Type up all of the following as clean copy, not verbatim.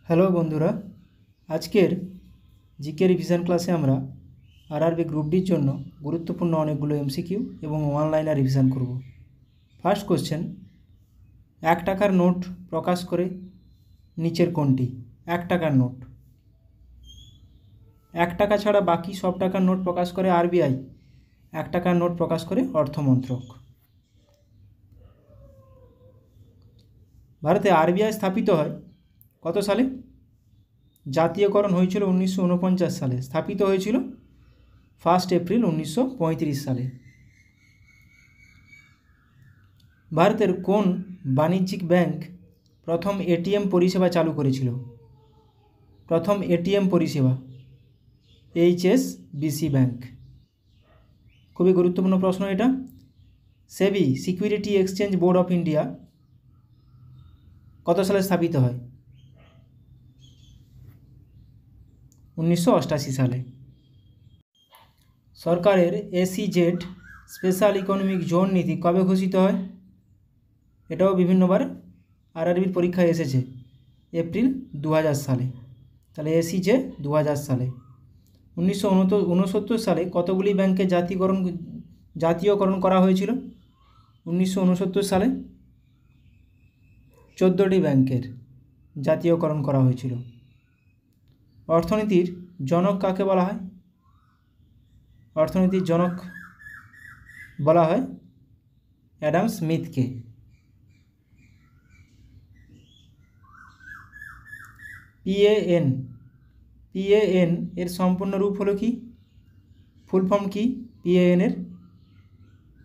Hello বন্ধুরা, আজকের GK revision ক্লাসে আমরা আরআরবি গ্রুপ ডির জন্য গুরুত্বপূর্ণ অনেকগুলো এমসিকিউ এবং ওয়ান লাইনার রিভিশন করব। ফার্স্ট কোশ্চেন, 1 টাকার নোট প্রকাশ করে নিচের কোনটি? 1 টাকার নোট। 1 টাকা ছাড়া বাকি সব টাকার নোট প্রকাশ করে আরবিআই, 1 টাকার নোট প্রকাশ করে অর্থমন্ত্রক। ভারতে আরবিআই স্থাপিত হয় কত সালে? জাতীয়করণ হয়েছিল 1949 সালে, স্থাপিত হয়েছিল 1 এপ্রিল 1935 সালে। ভারতের কোন বাণিজ্যিক ব্যাংক প্রথম এটিএম পরিষেবা চালু করেছিল? প্রথম এটিএম পরিষেবা এইচএসবিসি ব্যাংক। খুবই গুরুত্বপূর্ণ প্রশ্ন এটা। SEBI security exchange board of India কত সালে স্থাপিত হয়? 1988 সালে। সরকারের এসইজেড স্পেশাল ইকোনমিক জোন নীতি কবে ঘোষিত হয়? এটাও বিভিন্নবার আরআরবির পরীক্ষায় এসেছে, এপ্রিল 2000 সালে। তাহলে এসইজে 2000 সালে। 1969 সালে কতগুলি ব্যাংকের জাতীয়করণ করা হয়েছিল? 1969 সালে 14টি ব্যাংকের জাতীয়করণ করা হয়েছিল। অর্থনীতির জনক কাকে বলা হয়? অর্থনীতির জনক বলা হয় অ্যাডাম স্মিথকে। পিএএন এর সম্পূর্ণ রূপ হলো কি? ফুল ফর্ম কি পিএএন এর?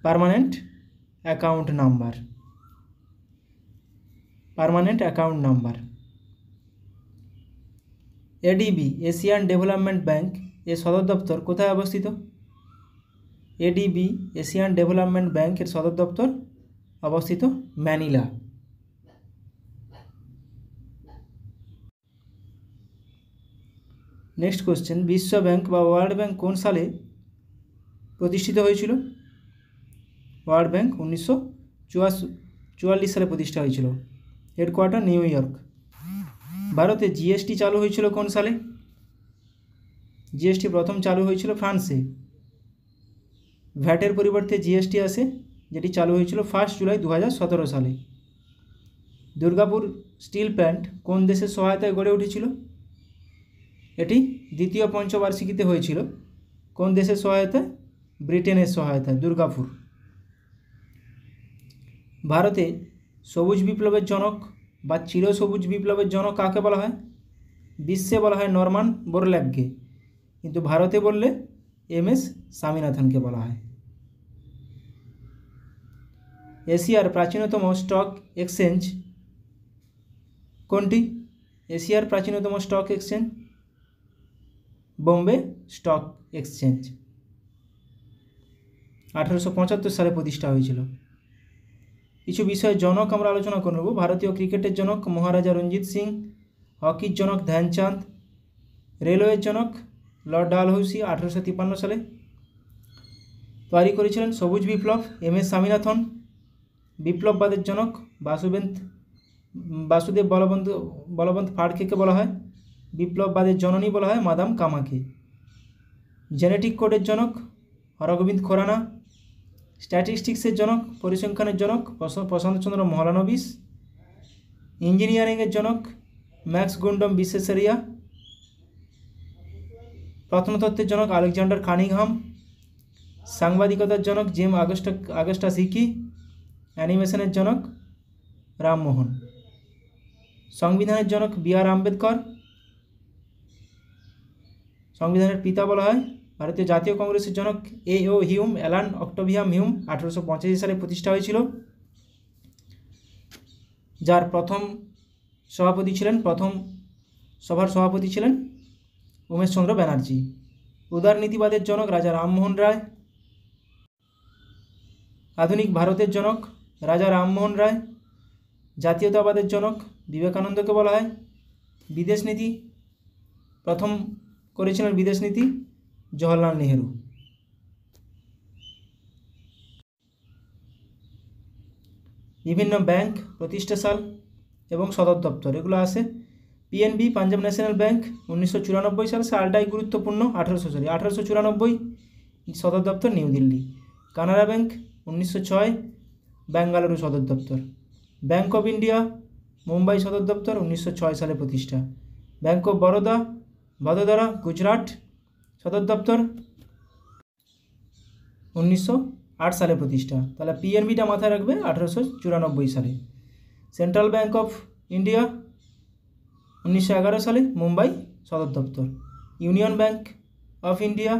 Permanent account number. Permanent account number. ADB Asian development bank এর সদর দপ্তর কোথায় অবস্থিত? এডিবি এশিয়ান ডেভেলপমেন্ট ব্যাংক এর সদর দপ্তর অবস্থিত ম্যানিলা। নেক্সট কোশ্চেন, বিশ্ব ব্যাংক বা ওয়ার্ল্ড ব্যাংক কোন সালে প্রতিষ্ঠিত হয়েছিল? ওয়ার্ল্ড ব্যাংক 1944 সালে প্রতিষ্ঠা হয়েছিল। Headquarter new York. ভারতে জিএসটি চালু হয়েছিল কোন সালে? জিএসটি প্রথম চালু হয়েছিল ফ্রান্সে। ভ্যাটের পরিবর্তে জিএসটি আসে, যেটি চালু হয়েছিল 1 জুলাই 2017 সালে। দুর্গাপুর স্টিল প্ল্যান্ট কোন দেশের সহায়তায় গড়ে উঠেছিল? এটি দ্বিতীয় পঞ্চবার্ষিকীতে হয়েছিল। কোন দেশের সহায়তায়? ব্রিটেনের সহায়তায়। দুর্গাপুর। ভারতে সবুজ বিপ্লবের জনক বা চিরসবুজ বিপ্লবের জনক কাকে বলা হয়? বিশ্বে বলা হয় নরমান বোরল্যাগকে, কিন্তু ভারতে বললে এমএস স্বামীনাথনকে বলা হয়। এশিয়ার প্রাচীনতম স্টক এক্সচেঞ্জ কোনটি? এশিয়ার প্রাচীনতম stock exchange Bombay stock exchange. 1875 সালে প্রতিষ্ঠা হয়েছিল। কিছু বিষয়ের জনক আমরা আলোচনা করে নেব। ভারতীয় ক্রিকেটের জনক মহারাজা রঞ্জিত সিং, হকির জনক ধ্যানচাঁদ, রেলওয়ের জনক লর্ড ডালহৌসি 1853 সালে তৈরি করেছিলেন। সবুজ বিপ্লব এমএস স্বামীনাথন। বিপ্লববাদের জনক বাসুদেব বলবন্ত ফাড়কেকে বলা হয়। বিপ্লববাদের জননী বলা হয় মাদাম কামাকে। জেনেটিক কোডের জনক হরগোবিন্দ খোরানা। স্ট্যাটিস্টিক্সের জনক, পরিসংখ্যানের জনক প্রশান্তচন্দ্র মহলানবিশ। ইঞ্জিনিয়ারিংয়ের জনক ম্যাক্স গুন্ডম বিশ্বেশ্বরিয়া। প্রত্নতত্ত্বের জনক আলেকজান্ডার কানিংহাম। সাংবাদিকতার জনক জেম আগস্টাস হিকি। অ্যানিমেশনের জনক রামমোহন। সংবিধানের জনক বি.আর. আম্বেদকর। সংবিধানের পিতা বলা হয় ভারতীয় জাতীয় কংগ্রেসের জনক A O. Hume, Allan Octavian Hume. 1885 সালে প্রতিষ্ঠা হয়েছিল। যার প্রথম সভার সভাপতি ছিলেন উমেশচন্দ্র ব্যানার্জি। উদারনীতিবাদের জনক রাজা রামমোহন রায়। আধুনিক ভারতের জনক রাজা রামমোহন রায়। জাতীয়তাবাদের জনক বিবেকানন্দকে বলা হয়। বিদেশ নীতি প্রথম করেছিলেন বিদেশ নীতি জওহরলাল নেহেরু। বিভিন্ন ব্যাংক প্রতিষ্ঠা সাল এবং সদর দপ্তর এগুলো আসে পিএনবি পাঞ্জাব ন্যাশনাল ব্যাংক 1994 সাল, সালটাই গুরুত্বপূর্ণ, 1894 সদর দপ্তর নিউ দিল্লি। কানাড়া ব্যাংক 1906 বেঙ্গালুরু সদর দপ্তর। ব্যাংক অফ ইন্ডিয়া মুম্বাই সদর দপ্তর 1906 সালে প্রতিষ্ঠা। ব্যাংক অফ বরোদা ভদোদরা গুজরাট সদর দপ্তর 1908 সালে প্রতিষ্ঠা। তাহলে পিএনবিটা মাথায় রাখবে 1894 সালে। সেন্ট্রাল ব্যাংক অফ ইন্ডিয়া 1911 সালে মুম্বাই সদর দপ্তর। ইউনিয়ন ব্যাংক অফ ইন্ডিয়া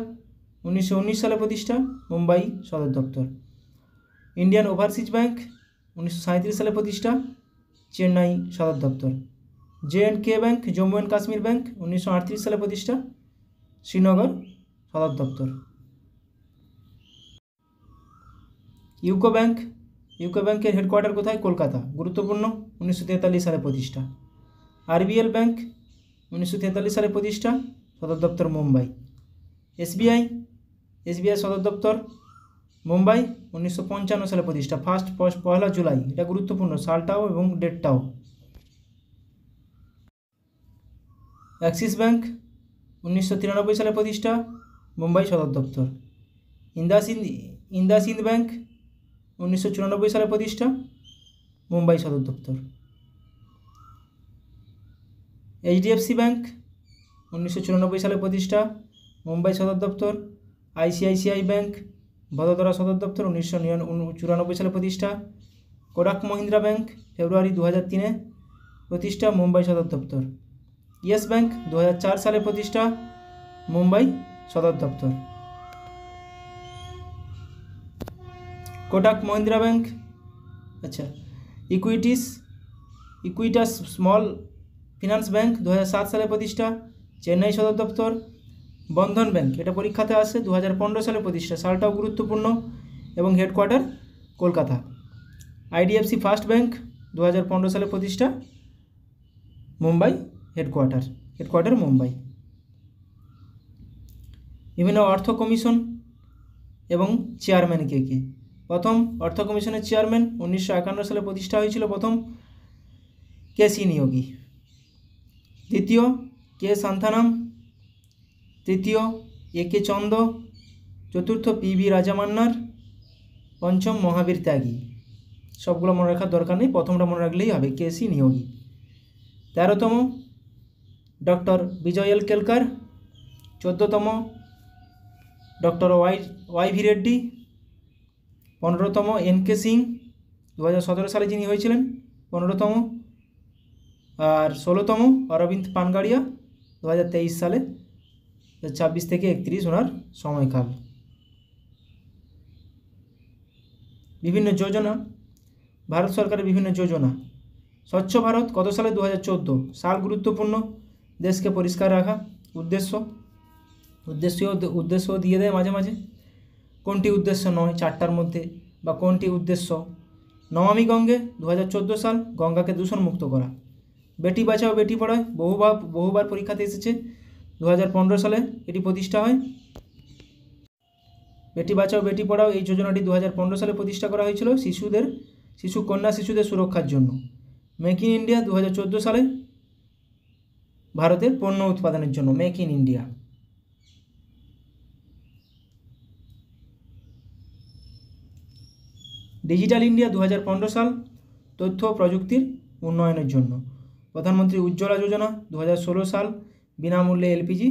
1919 সালে প্রতিষ্ঠা, মুম্বাই সদর দপ্তর। ইন্ডিয়ান ওভারসিজ ব্যাংক 1937 সালে প্রতিষ্ঠা, চেন্নাই সদর দপ্তর। J and K bank Jammu and Kashmir bank 1938 সালে প্রতিষ্ঠা, শ্রীনগর সদর দপ্তর। ইউকো ব্যাংকের হেডকোয়ার্টার কোথায়? কলকাতা, গুরুত্বপূর্ণ, 1943 সালে প্রতিষ্ঠা। আরবিএল ব্যাংক 1943 সালে প্রতিষ্ঠা, সদর দপ্তর মুম্বাই। এসবিআই সদর দপ্তর মুম্বাই, 1955 সালে প্রতিষ্ঠা, পয়লা জুলাই। এটা গুরুত্বপূর্ণ, সালটাও এবং ডেটটাও। অ্যাক্সিস ব্যাংক 1993 সালে প্রতিষ্ঠা, মুম্বাই সদর দপ্তর। ইন্দাসিন্দ ব্যাংক 1994 সালে প্রতিষ্ঠা, মুম্বাই সদর দপ্তর। এইচডিএফসি ব্যাংক 1994 সালে প্রতিষ্ঠা, মুম্বাই সদর দপ্তর। আইসিআইসিআই ব্যাংক ভদোদরা সদর দপ্তর, 1994 সালে প্রতিষ্ঠা। কোটাক মহিন্দ্রা ব্যাংক ফেব্রুয়ারি 2003 প্রতিষ্ঠা, মুম্বাই সদর দপ্তর। ইয়েস ব্যাংক 2004 সালে প্রতিষ্ঠা, মুম্বাই সদর দপ্তর। কোটাক মহিন্দ্রা ব্যাংক, আচ্ছা। ইকুইটাস স্মল ফিনান্স ব্যাংক 2007 সালে প্রতিষ্ঠা, চেন্নাই সদর দপ্তর। বন্ধন ব্যাংক, এটা পরীক্ষাতে আসে, 2015 সালে প্রতিষ্ঠা, সালটাও গুরুত্বপূর্ণ এবং headquarter Kolkata. IDFC first bank 2015 সালে প্রতিষ্ঠা, মুম্বাই হেডকোয়ার্টার মুম্বাই। বিভিন্ন অর্থ কমিশন এবং চেয়ারম্যান কে কে? প্রথম অর্থ কমিশনের চেয়ারম্যান 1951 সালে প্রতিষ্ঠা হয়েছিল, প্রথম কেসি নিয়োগী। দ্বিতীয় কে সান্থানাম, তৃতীয় একে চন্দ, চতুর্থ পিবি রাজামান্নার, পঞ্চম মহাবীর ত্যাগী। সবগুলো মনে রাখার দরকার নেই, প্রথমটা মনে রাখলেই হবে, কেসি নিয়োগী। 13তম ডক্টর বিজয় এল কেলকার, 14তম ডক্টর ওয়াই ভি রেড্ডি, 15তম এন.কে. সিং 2017 সালে যিনি হয়েছিলেন 15তম, আর 16তম অরবিন্দ পানগাড়িয়া 2023 সালে, 26 থেকে 31 ওনার সময়কাল। বিভিন্ন যোজনা, ভারত সরকারের বিভিন্ন যোজনা। স্বচ্ছ ভারত কত সালে? 2014 সাল গুরুত্বপূর্ণ, দেশকে পরিষ্কার রাখা। উদ্দেশ্য দিয়ে দেয় মাঝে মাঝে, কোনটি উদ্দেশ্য নয় 4টার মধ্যে, বা কোনটি উদ্দেশ্য। নমামি গঙ্গে 2014 সাল, গঙ্গাকে দূষণমুক্ত করা। বেটি বাঁচাও বেটি পড়াও বহুবার পরীক্ষাতে এসেছে, 2015 সালে এটি প্রতিষ্ঠা হয়। বেটি বাঁচাও বেটি পড়াও এই যোজনাটি 2015 সালে প্রতিষ্ঠা করা হয়েছিল কন্যা শিশুদের সুরক্ষার জন্য। মেক ইন ইন্ডিয়া 2014 সালে, ভারতের পণ্য উৎপাদনের জন্য make in India. Digital India 2015 সাল, তথ্য ও প্রযুক্তির উন্নয়নের জন্য। প্রধানমন্ত্রী উজ্জ্বলা যোজনা 2016 সাল, বিনামূল্যে এলপিজি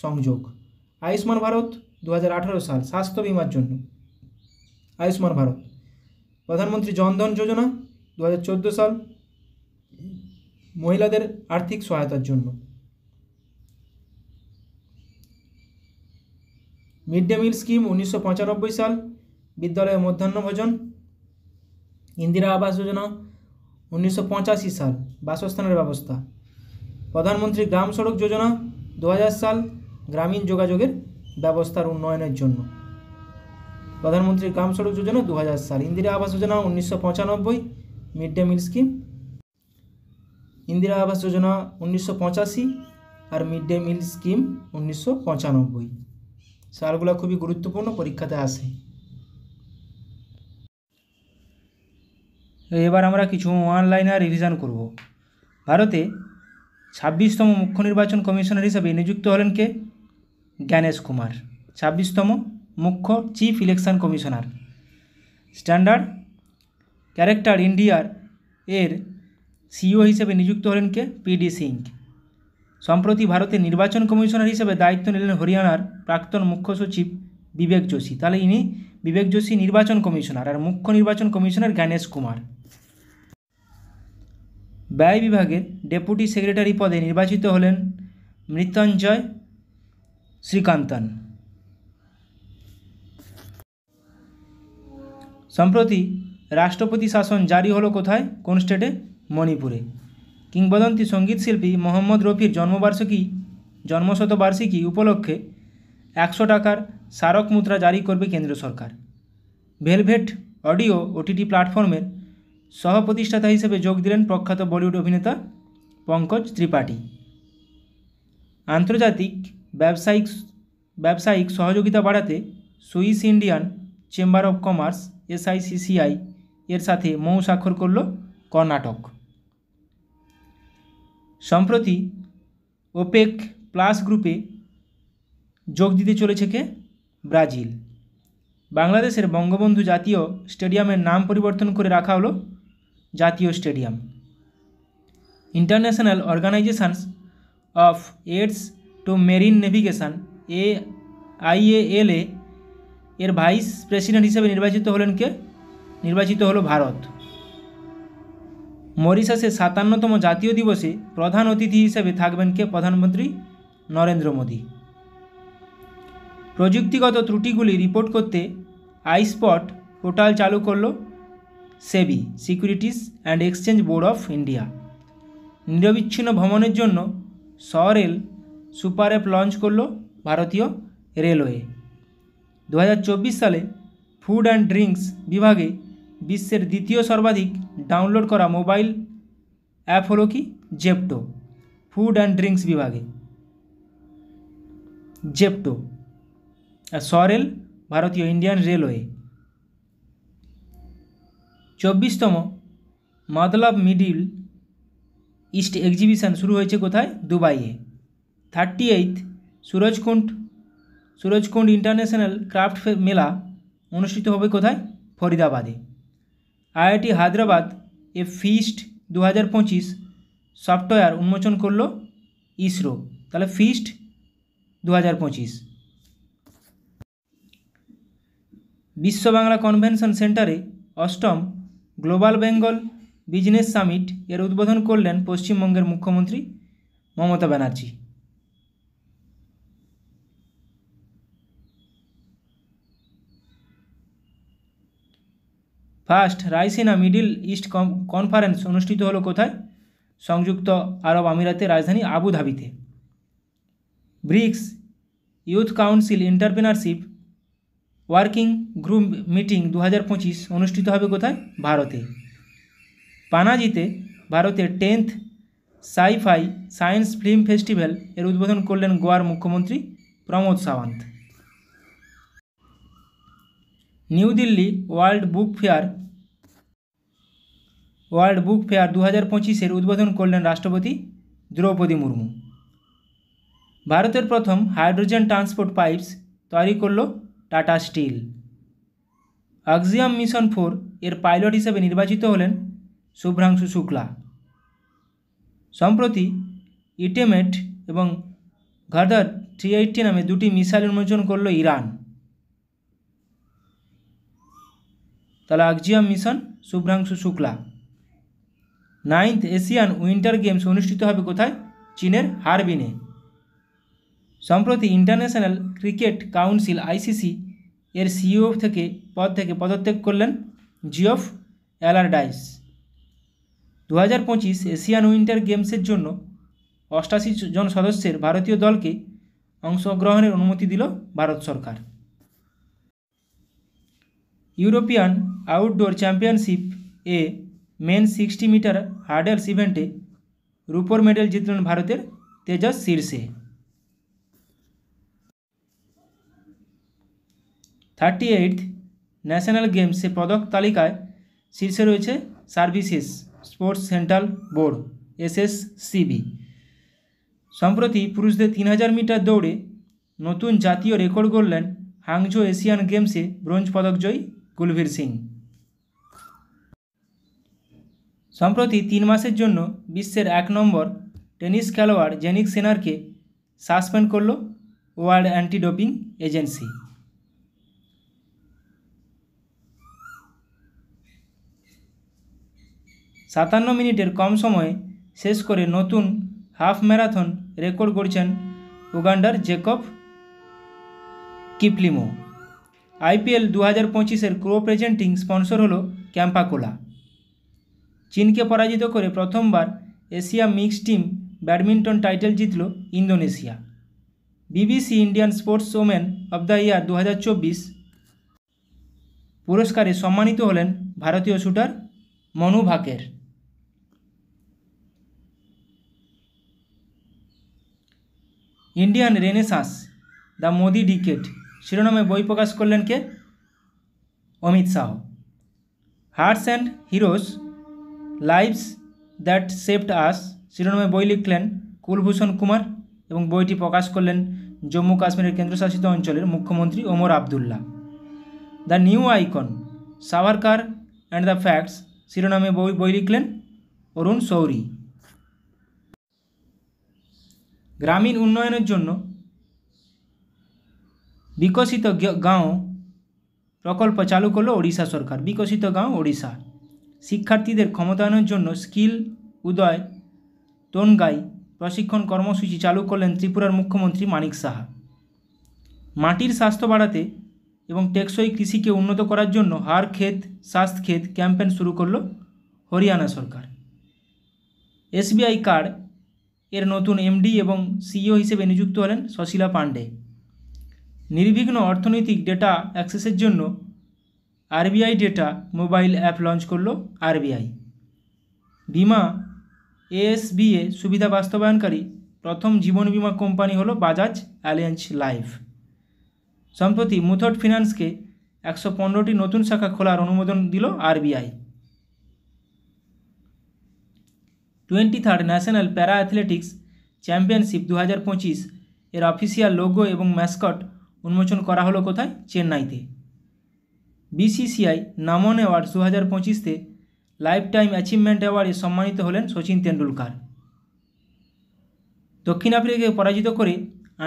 সংযোগ। আয়ুষ্মান ভারত 2018 সাল, স্বাস্থ্য বিমার জন্য আয়ুষ্মান ভারত। প্রধানমন্ত্রী জনধন যোজনা 2014 সাল, মহিলাদের আর্থিক সহায়তার জন্য। মিড ডে মিল স্কিম 1995 সাল, বিদ্যালয়ে মধ্যাহ্ন ভোজন। ইন্দিরা আবাস যোজনা 1985 সাল, বাসস্থানের ব্যবস্থা। প্রধানমন্ত্রী গ্রাম সড়ক যোজনা 2000 সাল, গ্রামীণ যোগাযোগের ব্যবস্থার উন্নয়নের জন্য। প্রধানমন্ত্রী গ্রাম সড়ক যোজনা 2000 সাল। Indira Awas Yojana 1995, mid day meal scheme. Indira Awas Yojana 1985 আর মিড ডে মিল স্কিম 1995। সালগুলো খুবই গুরুত্বপূর্ণ, পরীক্ষাতে আসে। এবার আমরা কিছু ওয়ান লাইনার রিভিশন করব। ভারতে 26তম মুখ্য নির্বাচন কমিশনার হিসেবে নিযুক্ত হলেন কে? জ্ঞানেশ কুমার। 26তম মুখ্য chief election commissioner. Standard character ইন্ডিয়ার এর সিইও হিসেবে নিযুক্ত হলেন কে? পিডি সিং। সম্প্রতি ভারতের নির্বাচন কমিশনার হিসেবে দায়িত্ব নিলেন হরিয়ানার প্রাক্তন মুখ্য সচিব বিবেক যোশী। তাহলে ইনি বিবেক যোশী নির্বাচন কমিশনার, আর মুখ্য নির্বাচন কমিশনার জ্ঞানেশ কুমার। ব্যয় বিভাগের ডেপুটি সেক্রেটারি পদে নির্বাচিত হলেন মৃত্যুঞ্জয় শ্রীকান্তন। সম্প্রতি রাষ্ট্রপতি শাসন জারি হলো কোথায়? কোন স্টেটে? মণিপুরে। কিংবদন্তি সঙ্গীত শিল্পী মোহাম্মদ রফির জন্মশতবার্ষিকী উপলক্ষে 100 টাকার স্মারক মুদ্রা জারি করবে কেন্দ্র সরকার। ভেলভেট অডিও ওটিটি প্ল্যাটফর্মের সহ প্রতিষ্ঠাতা হিসেবে যোগ দিলেন প্রখ্যাত বলিউড অভিনেতা পঙ্কজ ত্রিপাঠী। আন্তর্জাতিক ব্যবসায়িক সহযোগিতা বাড়াতে Swiss Indian chamber of commerce SICCI এর সাথে মৌ স্বাক্ষর করল কর্ণাটক। সম্প্রতি ওপেক প্লাস গ্রুপে যোগ দিতে চলেছে কে? ব্রাজিল। বাংলাদেশের বঙ্গবন্ধু জাতীয় স্টেডিয়ামের নাম পরিবর্তন করে রাখা হলো জাতীয় stadium. International organisations of aids to marine navigation IALA এর ভাইস প্রেসিডেন্ট হিসেবে নির্বাচিত হলেন কে? নির্বাচিত হলো ভারত। মরিশাসের 57তম জাতীয় দিবসে প্রধান অতিথি হিসেবে থাকবেন কে? প্রধানমন্ত্রী নরেন্দ্র মোদী। প্রযুক্তিগত ত্রুটিগুলি রিপোর্ট করতে আইস্পট পোর্টাল চালু করল SEBI, securities and exchange board of India. নিরবিচ্ছিন্ন ভ্রমণের জন্য সরেল সুপার অ্যাপ লঞ্চ করল ভারতীয় রেলওয়ে। 2024 সালে ফুড অ্যান্ড ড্রিঙ্কস বিভাগে বিশ্বের দ্বিতীয় সর্বাধিক ডাউনলোড করা মোবাইল অ্যাপ হলো কি? জেপ্টো। ফুড অ্যান্ড ড্রিঙ্কস বিভাগে জেপ্টো, আর সরেল ভারতীয় ইন্ডিয়ান রেলওয়ে। 24তম মতলব মিডিল ইস্ট এক্সিবিশন শুরু হয়েছে কোথায়? দুবাইয়ে। 38th সুরজকুণ্ড ইন্টারন্যাশনাল ক্রাফট মেলা অনুষ্ঠিত হবে কোথায়? ফরিদাবাদে। IIT হায়দ্রাবাদ ফিস্ট 2025 সফটওয়্যার উন্মোচন করল ইসরো। তাহলে ফিস্ট 2025। বিশ্ব বাংলা কনভেনশন সেন্টারে 8ম গ্লোবাল বেঙ্গল বিজনেস সামিট এর উদ্বোধন করলেন পশ্চিমবঙ্গের মুখ্যমন্ত্রী Mamata Banerjee. First Raisina middle east conference অনুষ্ঠিত হলো কোথায়? সংযুক্ত আরব আমিরাতের রাজধানী আবুধাবিতে। BRICS youth council entrepreneurship working group meeting 2025 অনুষ্ঠিত হবে কোথায়? ভারতে। পানাজিতে ভারতের 10th sci fi science film festival এর উদ্বোধন করলেন গোয়ার মুখ্যমন্ত্রী Pramod Sawant. New Delhi world book fair 2025 এর উদ্বোধন করলেন রাষ্ট্রপতি দ্রৌপদী মুর্মু। ভারতের প্রথম হাইড্রোজেন ট্রান্সপোর্ট পাইপস তৈরি করল টাটা স্টিল। আক্সিয়াম মিশন 4 এর পাইলট হিসেবে নির্বাচিত হলেন শুভ্রাংশু শুক্লা। সম্প্রতি ইটেমেট এবং ঘাদার 380 নামে দুটি মিসাইল উন্মোচন করল ইরান। তাহলে Axiom mission, Shubhanshu Shukla. 9th Asian winter games অনুষ্ঠিত হবে কোথায়? চীনের হারবিনে। সম্প্রতি ইন্টারন্যাশনাল ক্রিকেট কাউন্সিল ICC এর সিইও পদ থেকে পদত্যাগ করলেন জিওফ অ্যালারডাইস। 2025 এশিয়ান উইন্টার গেমসের জন্য 88 জন সদস্যের ভারতীয় দলকে অংশগ্রহণের অনুমতি দিল ভারত সরকার। European outdoor championship men 60 metre hurdles ইভেন্টে রূপোর মেডেল জিতলেন ভারতের তেজস শীর্ষে। 38th ন্যাশনাল গেমসে পদক তালিকায় শীর্ষে রয়েছে services sports central board SSCB। সম্প্রতি পুরুষদের 3000 মিটার দৌড়ে নতুন জাতীয় রেকর্ড গড়লেন হাংজো এশিয়ান গেমসে ব্রোঞ্জ পদকজয়ী কুলবীর সিং। সম্প্রতি 3 মাসের জন্য বিশ্বের 1 নম্বর টেনিস খেলোয়াড় জেনিক সিনারকে সাসপেন্ড করল ওয়ার্ল্ড অ্যান্টি ডোপিং এজেন্সি। সাতান্ন মিনিটের কম সময়ে শেষ করে নতুন হাফ ম্যারাথন রেকর্ড গড়ছেন উগান্ডার জেকব কিপলিমো। IPL 2025-এর কো প্রেজেন্টিং স্পন্সর হলো ক্যাম্পা কোলা। চীনকে পরাজিত করে প্রথমবার Asia mixed team badminton title জিতল Indonesia. BBC Indian sports women of the year 2024 পুরস্কারে সম্মানিত হলেন ভারতীয় shooter Manu Bhaker. Indian renaissance the Modi decade শিরোনামে বই প্রকাশ করলেন কে? Amit Shah. Hearts and heroes lives that saved us শিরোনামে বই লিখলেন কুলভূষণ কুমার এবং বইটি প্রকাশ করলেন জম্মু কাশ্মীরের কেন্দ্রশাসিত অঞ্চলের মুখ্যমন্ত্রী Omar Abdullah. The new icon Savarkar and the facts শিরোনামে বই লিখলেন অরুণ শৌরি। গ্রামীণ উন্নয়নের জন্য বিকশিত গাঁও প্রকল্প চালু করল ওড়িশা সরকার। বিকশিত গাঁও ওড়িশা। শিক্ষার্থীদের ক্ষমতায়নের জন্য স্কিল উদয় তনগাই প্রশিক্ষণ কর্মসূচি চালু করলেন ত্রিপুরার মুখ্যমন্ত্রী মানিক সাহা। মাটির স্বাস্থ্য বাড়াতে এবং টেকসই কৃষিকে উন্নত করার জন্য হার ক্ষেত স্বাস্থ্য ক্ষেত ক্যাম্পেইন শুরু করল হরিয়ানা সরকার। SBI কার্ড এর নতুন MD এবং CEO হিসেবে নিযুক্ত হলেন শশীলা পাণ্ডে। নির্বিঘ্ন অর্থনৈতিক ডেটা অ্যাক্সেসের জন্য RBI data mobile app launch করল RBI। বিমা ASBA সুবিধা বাস্তবায়নকারী প্রথম জীবন বিমা কোম্পানি হলো বাজাজ অ্যালিয়ান্স লাইফ। সম্প্রতি মুথুট ফিন্যান্সকে 115টি নতুন শাখা খোলার অনুমোদন দিল RBI। 23rd national para athletics championship 2025 এর অফিসিয়াল লোগো এবং ম্যাসকট উন্মোচন করা হলো কোথায়? চেন্নাইতে। BCCI নামন অ্যাওয়ার্ডস 2025-তে লাইফ টাইম অ্যাচিভমেন্ট অ্যাওয়ার্ডে সম্মানিত হলেন সচিন তেন্ডুলকার। দক্ষিণ আফ্রিকাকে পরাজিত করে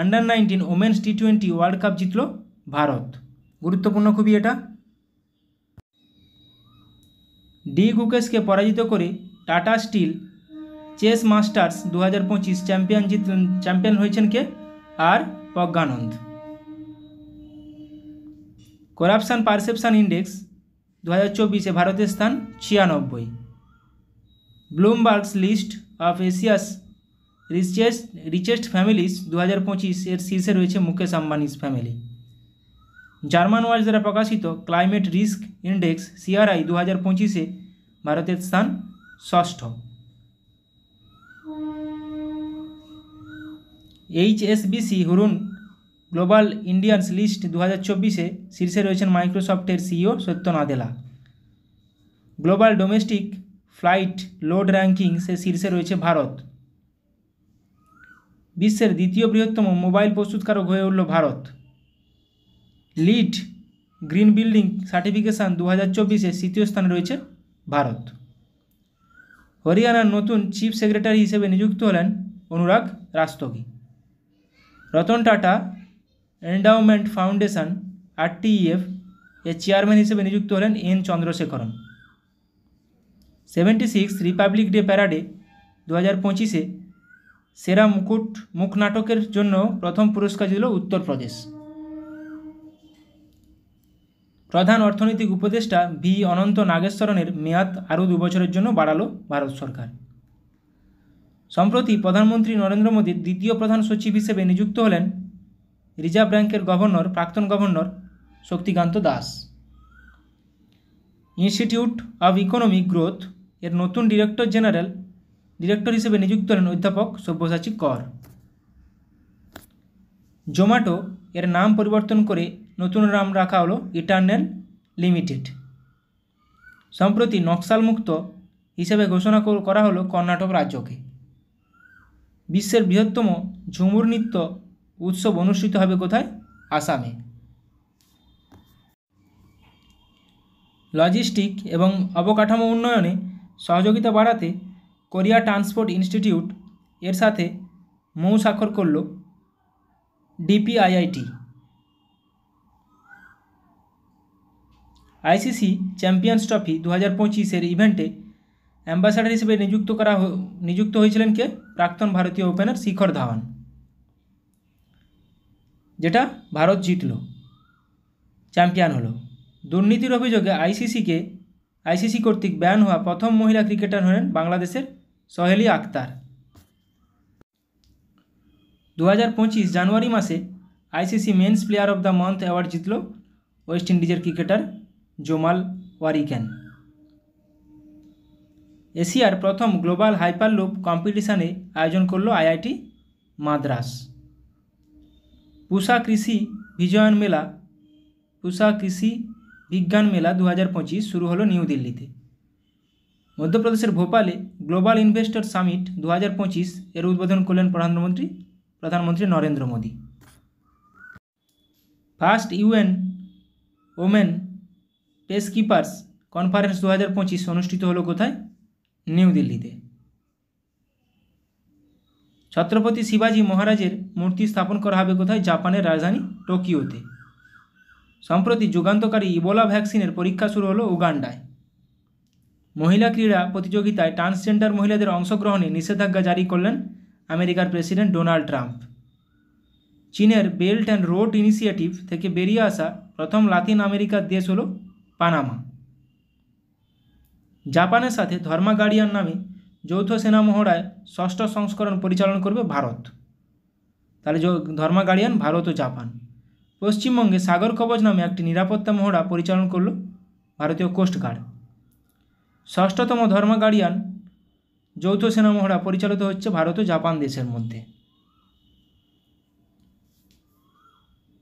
under-19 women's T20 world cup জিতল ভারত। গুরুত্বপূর্ণ খুবই এটা। ডি গুকেশকে পরাজিত করে Tata steel chess masters 2025 champion হয়েছেন কে? R Praggnanandhaa. Corruption perception index 2024-এ ভারতের স্থান 96। Bloomberg's list of Asia's richest families 2025 এর শীর্ষে রয়েছে Mukesh Ambani's family. German watch দ্বারা প্রকাশিত ক্লাইমেট রিস্ক ইন্ডেক্স CRI 2025-এ ভারতের স্থান 6ষ্ঠ। HSBC Hurun global Indians list 2024-এ শীর্ষে রয়েছেন মাইক্রোসফটের CEO Satya Nadella. Global domestic flight load র্যাঙ্কিংসে শীর্ষে রয়েছে ভারত। বিশ্বের দ্বিতীয় বৃহত্তম মোবাইল প্রস্তুতকারক হয়ে উঠল Bharat. LEED green building certification 2024-এ 3য় স্থানে রয়েছে ভারত। হরিয়ানার নতুন চিফ সেক্রেটারি হিসেবে নিযুক্ত হলেন Anurag Rastogi. Ratan Tata endowment foundation RTEF এর চেয়ারম্যান হিসেবে নিযুক্ত হলেন N Chandrasekaran. 76 republic day parade 2025-এ সেরা মুখ নাটকের জন্য প্রথম পুরস্কার দিল উত্তরপ্রদেশ। প্রধান অর্থনৈতিক উপদেষ্টা ভি অনন্ত নাগেশ্বরনের মেয়াদ আরও 2 বছরের জন্য বাড়ালো ভারত সরকার। সম্প্রতি প্রধানমন্ত্রী নরেন্দ্র মোদীর দ্বিতীয় প্রধান সচিব হিসেবে নিযুক্ত হলেন রিজার্ভ ব্যাংকের প্রাক্তন governor Shaktikanta Das. Institute of economic growth এর নতুন ডিরেক্টর হিসেবে নিযুক্ত হলেন অধ্যাপক সব্যসাচী কর। জোম্যাটো এর নাম পরিবর্তন করে নতুন নাম রাখা হলো ইটারনেল লিমিটেড। সম্প্রতি নকশালমুক্ত হিসেবে ঘোষণা করা হলো কর্ণাটক রাজ্যকে। বিশ্বের বৃহত্তম ঝুমুর নৃত্য উৎসব অনুষ্ঠিত হবে কোথায়? আসামে। লজিস্টিক এবং অবকাঠামো উন্নয়নে সহযোগিতা বাড়াতে কোরিয়া ট্রান্সপোর্ট ইনস্টিটিউট এর সাথে মৌ স্বাক্ষর করল ডিপিআইআইটি। আইসিসি চ্যাম্পিয়ন্স ট্রফি 2025-এর ইভেন্টে অ্যাম্বাসাডার হিসেবে নিযুক্ত হয়েছিলেন কে? প্রাক্তন ভারতীয় ওপেনার শিখর ধাওয়ান, যেটা ভারত জিতল, চ্যাম্পিয়ন হলো। দুর্নীতির অভিযোগে আইসিসি কর্তৃক ব্যান হওয়া প্রথম মহিলা ক্রিকেটার হলেন বাংলাদেশের সোহেলি আক্তার। 2025 জানুয়ারি মাসে ICC men's player of the month award জিতল ওয়েস্ট ইন্ডিজের ক্রিকেটার জোমাল ওয়ারিকেন। এশিয়ার প্রথম গ্লোবাল হাইপারলুপ কম্পিটিশানে আয়োজন করল আইআইটি মাদ্রাস। পুষা কৃষি বিজ্ঞান মেলা 2025 শুরু হলো নিউ দিল্লিতে। মধ্যপ্রদেশের ভোপালে গ্লোবাল ইনভেস্টর সামিট 2025 এর উদ্বোধন করলেন প্রধানমন্ত্রী Narendra Modi. First UN women peacekeepers conference 2025 অনুষ্ঠিত হলো কোথায়? নিউ দিল্লিতে। ছত্রপতি শিবাজি মহারাজের মূর্তি স্থাপন করা হবে কোথায়? জাপানের রাজধানী টোকিওতে। সম্প্রতি যুগান্তকারী ইবোলা ভ্যাকসিনের পরীক্ষা শুরু হলো উগান্ডায়। মহিলা ক্রীড়া প্রতিযোগিতায় ট্রান্সজেন্ডার মহিলাদের অংশগ্রহণে নিষেধাজ্ঞা জারি করলেন আমেরিকার প্রেসিডেন্ট ডোনাল্ড ট্রাম্প। চীনের বেল্ট অ্যান্ড রোড ইনিশিয়েটিভ থেকে বেরিয়ে আসা প্রথম লাতিন আমেরিকার দেশ হলো পানামা। জাপানের সাথে ধর্মা গার্ডিয়ান নামে যৌথ সেনা মহড়ায় 6ষ্ঠ সংস্করণ পরিচালনা করবে ভারত। তাহলে ধর্মা গার্ডিয়ান ভারত ও জাপান। পশ্চিমবঙ্গে সাগর কবচ নামে একটি নিরাপত্তা মহড়া পরিচালনা করল ভারতীয় কোস্টগার্ড। 6ষ্ঠতম ধর্মা গার্ডিয়ান যৌথ সেনা মহড়া পরিচালিত হচ্ছে ভারত ও জাপান দেশের মধ্যে।